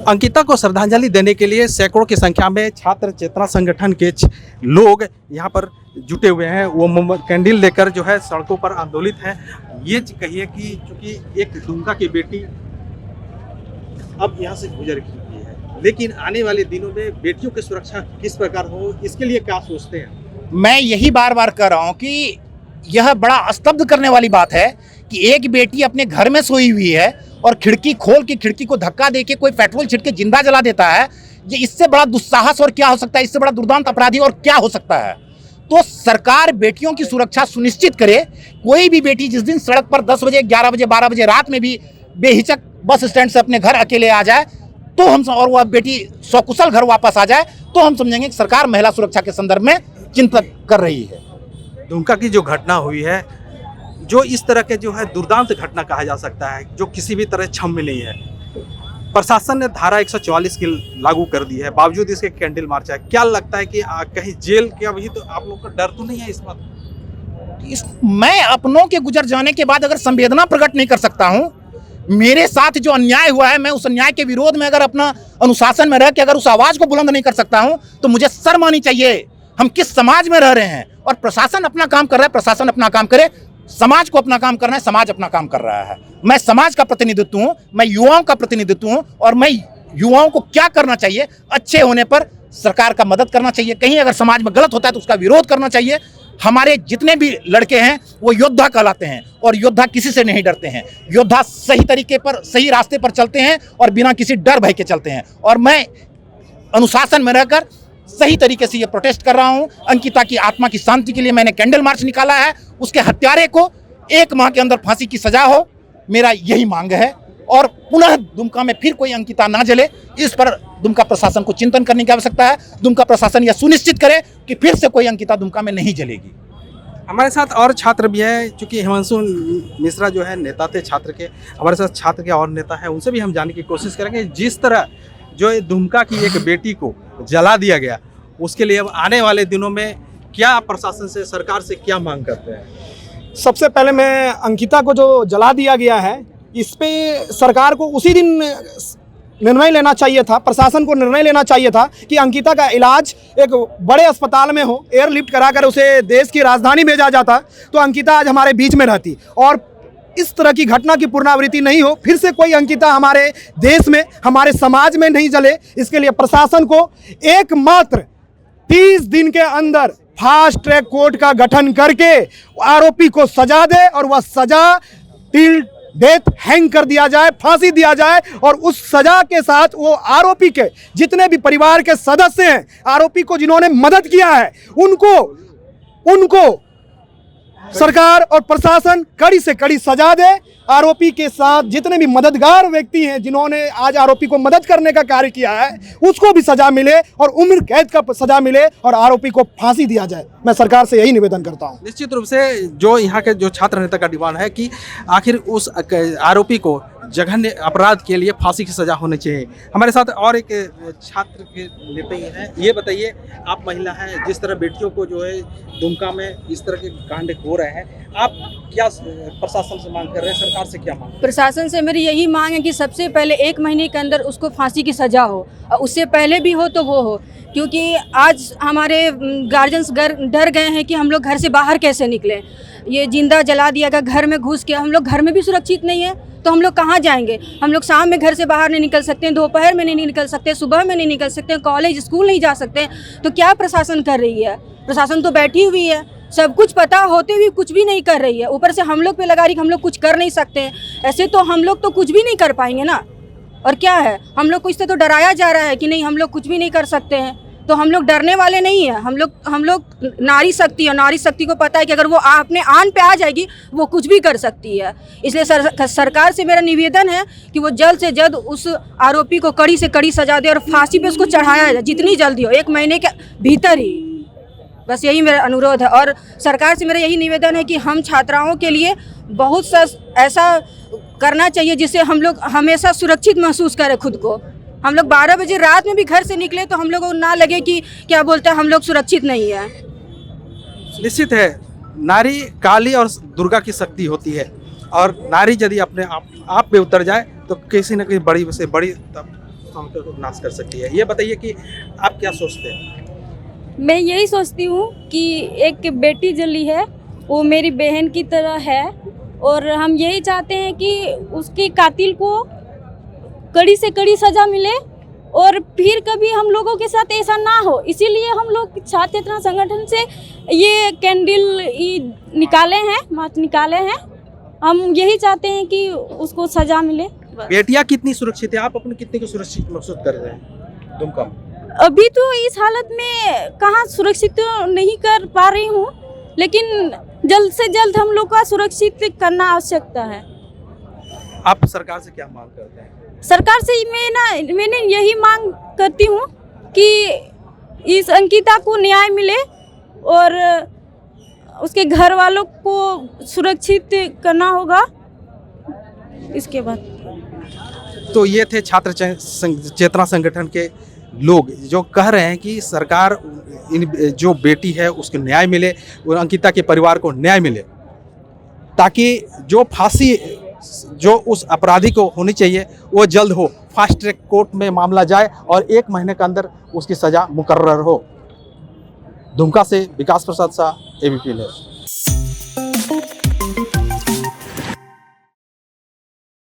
अंकिता को श्रद्धांजलि देने के लिए सैकड़ों की संख्या में छात्र चेतना संगठन के लोग यहाँ पर जुटे हुए हैं। वो कैंडल लेकर जो है सड़कों पर आंदोलित हैं। ये कहिए कि चूंकि एक दुमका की बेटी अब यहाँ से गुजर चुकी है, लेकिन आने वाले दिनों में बेटियों की सुरक्षा किस प्रकार हो, इसके लिए क्या सोचते हैं? मैं यही बार बार कह रहा हूँ कि यह बड़ा स्तब्ध करने वाली बात है कि एक बेटी अपने घर में सोई हुई है और खिड़की खोल के खिड़की को धक्का देके कोई पेट्रोल छिड़के जिंदा जला देता है। ये इससे बड़ा दुस्साहस और क्या हो सकता है, इससे बड़ा दुर्दांत अपराधी और क्या हो सकता है। तो सरकार बेटियों की सुरक्षा सुनिश्चित करे। कोई भी बेटी जिस दिन सड़क पर 10 बजे 11 बजे 12 बजे रात में भी बेहिचक बस स्टैंड से अपने घर अकेले आ जाए तो हम, और वह बेटी सकुशल घर वापस आ जाए तो हम समझेंगे कि सरकार महिला सुरक्षा के संदर्भ में चिंता कर रही है। दुमका की जो घटना हुई है, जो इस तरह के जो है दुर्दांत घटना कहा जा सकता है, जो किसी भी तरह क्षम्य नहीं है। प्रशासन ने धारा 144 की लागू कर दी है, बावजूद इसके कैंडल मार्च है। क्या लगता है कि कहीं जेल के अभी तो आप लोग को डर तो नहीं है इस बात? मैं अपनों के गुजर जाने के बाद अगर संवेदना प्रकट नहीं कर सकता हूं, मेरे साथ जो अन्याय हुआ है, मैं उस अन्याय के विरोध में अगर अपना अनुशासन में रह के अगर उस आवाज को बुलंद नहीं कर सकता हूं, तो मुझे शर्म आनी चाहिए। हम किस समाज में रह रहे हैं और प्रशासन अपना काम कर रहा है, प्रशासन अपना काम करे। समाज को अपना काम करना है, समाज अपना काम कर रहा है। मैं समाज का प्रतिनिधित्व हूं, मैं युवाओं का प्रतिनिधित्व हूं और मैं युवाओं को क्या करना चाहिए, अच्छे होने पर सरकार का मदद करना चाहिए। कहीं अगर समाज में गलत होता है तो उसका विरोध करना चाहिए। हमारे जितने भी लड़के हैं वो योद्धा कहलाते हैं और योद्धा किसी से नहीं डरते हैं। योद्धा सही तरीके पर, सही रास्ते पर चलते हैं और बिना किसी डर भय के चलते हैं। और मैं अनुशासन में रहकर सही तरीके से ये प्रोटेस्ट कर रहा हूं। अंकिता की आत्मा की शांति के लिए मैंने कैंडल मार्च निकाला है। उसके हत्यारे को 1 माह के अंदर फांसी की सजा हो, मेरा यही मांग है। और पुनः दुमका में फिर कोई अंकिता ना जले, इस पर दुमका प्रशासन को चिंतन करने की आवश्यकता है। दुमका प्रशासन यह सुनिश्चित करे कि फिर से कोई अंकिता दुमका में नहीं जलेगी। हमारे साथ और छात्र भी हैं, चूँकि हिमांशु मिश्रा जो है नेता थे छात्र के, हमारे साथ छात्र के और नेता हैं, उनसे भी हम जानने की कोशिश करेंगे। जिस तरह जो दुमका की एक बेटी को जला दिया गया, उसके लिए अब आने वाले दिनों में क्या प्रशासन से, सरकार से क्या मांग करते हैं? सबसे पहले मैं अंकिता को जो जला दिया गया है, इस पे सरकार को उसी दिन निर्णय लेना चाहिए था। प्रशासन को निर्णय लेना चाहिए था कि अंकिता का इलाज एक बड़े अस्पताल में हो, एयरलिफ्ट कराकर उसे देश की राजधानी भेजा जाता तो अंकिता आज हमारे बीच में रहती और इस तरह की घटना की पुनरावृत्ति नहीं हो। फिर से कोई अंकिता हमारे देश में, हमारे समाज में नहीं जले। इसके लिए प्रशासन को एकमात्र 30 दिन के अंदर फास्ट ट्रैक कोर्ट का गठन करके आरोपी को सजा दे और वह सजा टिल डेथ हैंग कर दिया जाए, फांसी दिया जाए। और उस सजा के साथ वो आरोपी के जितने भी परिवार के सदस्य हैं, आरोपी को जिन्होंने मदद किया है, उनको सरकार और प्रशासन कड़ी से कड़ी सजा दे। आरोपी के साथ जितने भी मददगार व्यक्ति हैं जिन्होंने आज आरोपी को मदद करने का कार्य किया है, उसको भी सजा मिले और उम्र कैद का सजा मिले और आरोपी को फांसी दिया जाए। मैं सरकार से यही निवेदन करता हूं। निश्चित रूप से जो यहाँ के जो छात्र नेता का डिमांड है कि आखिर उस आरोपी को जघन्य अपराध के लिए फांसी की सजा होनी चाहिए। हमारे साथ और एक छात्र के नेता ही हैं। ये बताइए, आप महिला हैं, जिस तरह बेटियों को जो है दुमका में इस तरह के कांड हो रहे हैं, आप क्या प्रशासन से मांग कर रहे हैं, सरकार से क्या मांग? प्रशासन से मेरी यही मांग है कि सबसे पहले 1 महीने के अंदर उसको फांसी की सजा हो और उससे पहले भी हो तो वो हो, क्योंकि आज हमारे गार्जियंस डर गए हैं कि हम लोग घर से बाहर कैसे निकलें। ये जिंदा जला दिया गया, घर में घुस के हम लोग घर में भी सुरक्षित नहीं है तो हम लोग कहाँ जाएंगे? हम लोग शाम में घर से बाहर नहीं निकल सकते हैं, दोपहर में नहीं निकल सकते, सुबह में नहीं निकल सकते, कॉलेज स्कूल नहीं जा सकते। तो क्या प्रशासन कर रही है? प्रशासन तो बैठी हुई है, सब कुछ पता होते हुए कुछ भी नहीं कर रही है। ऊपर से हम लोग पे लगा रही कि हम लोग कुछ कर नहीं सकते हैं। ऐसे तो हम लोग तो कुछ भी नहीं कर पाएंगे ना। और क्या है, हम लोग को इससे तो डराया जा रहा है कि नहीं हम लोग कुछ भी नहीं कर सकते हैं। तो हम लोग डरने वाले नहीं हैं। हम लोग नारी शक्ति है, नारी शक्ति को पता है कि अगर वो अपने आन पे आ जाएगी वो कुछ भी कर सकती है। इसलिए सरकार से मेरा निवेदन है कि वो जल्द से जल्द उस आरोपी को कड़ी से कड़ी सजा दे और फांसी पे उसको चढ़ाया जाए जितनी जल्दी हो, 1 महीने के भीतर ही। बस यही मेरा अनुरोध है। और सरकार से मेरा यही निवेदन है कि हम छात्राओं के लिए बहुत सा ऐसा करना चाहिए जिससे हम लोग हमेशा सुरक्षित महसूस करें खुद को। हम लोग 12 बजे रात में भी घर से निकले तो हम लोगों को ना लगे कि क्या बोलते हैं हम लोग सुरक्षित नहीं है। निश्चित है, नारी काली और दुर्गा की शक्ति होती है और नारी यदि अपने आप पे उतर जाए तो किसी न किसी बड़ी से बड़ी व्यवस्थाओं को नाश कर सकती है। ये बताइए कि आप क्या सोचते हैं? मैं यही सोचती हूँ कि एक बेटी जली है वो मेरी बहन की तरह है और हम यही चाहते हैं कि उसके कातिल को कड़ी से कड़ी सज़ा मिले और फिर कभी हम लोगों के साथ ऐसा ना हो। इसीलिए हम लोग छात्र चेतना संगठन से ये कैंडल निकाले हैं, मार्च निकाले हैं। हम यही चाहते हैं कि उसको सज़ा मिले। बेटियां कितनी सुरक्षित है? आप अपने कितने को सुरक्षित महसूस कर रहे हैं दुमका में? अभी तो इस हालत में कहाँ सुरक्षित तो नहीं कर पा रही हूँ, लेकिन जल्द से जल्द हम लोग का सुरक्षित करना आवश्यकता है। आप सरकार से क्या मांग करते हैं? सरकार से मैंने यही मांग करती हूँ कि इस अंकिता को न्याय मिले और उसके घर वालों को सुरक्षित करना होगा। इसके बाद तो ये थे छात्र चेतना संगठन के लोग जो कह रहे हैं कि सरकार इन जो बेटी है उसको न्याय मिले और अंकिता के परिवार को न्याय मिले, ताकि जो फांसी जो उस अपराधी को होनी चाहिए वो जल्द हो। फास्ट ट्रैक कोर्ट में मामला जाए और 1 महीने के अंदर उसकी सज़ा मुकर्रर हो। दुमका से विकास प्रसाद शाह, एबीपी न्यूज़।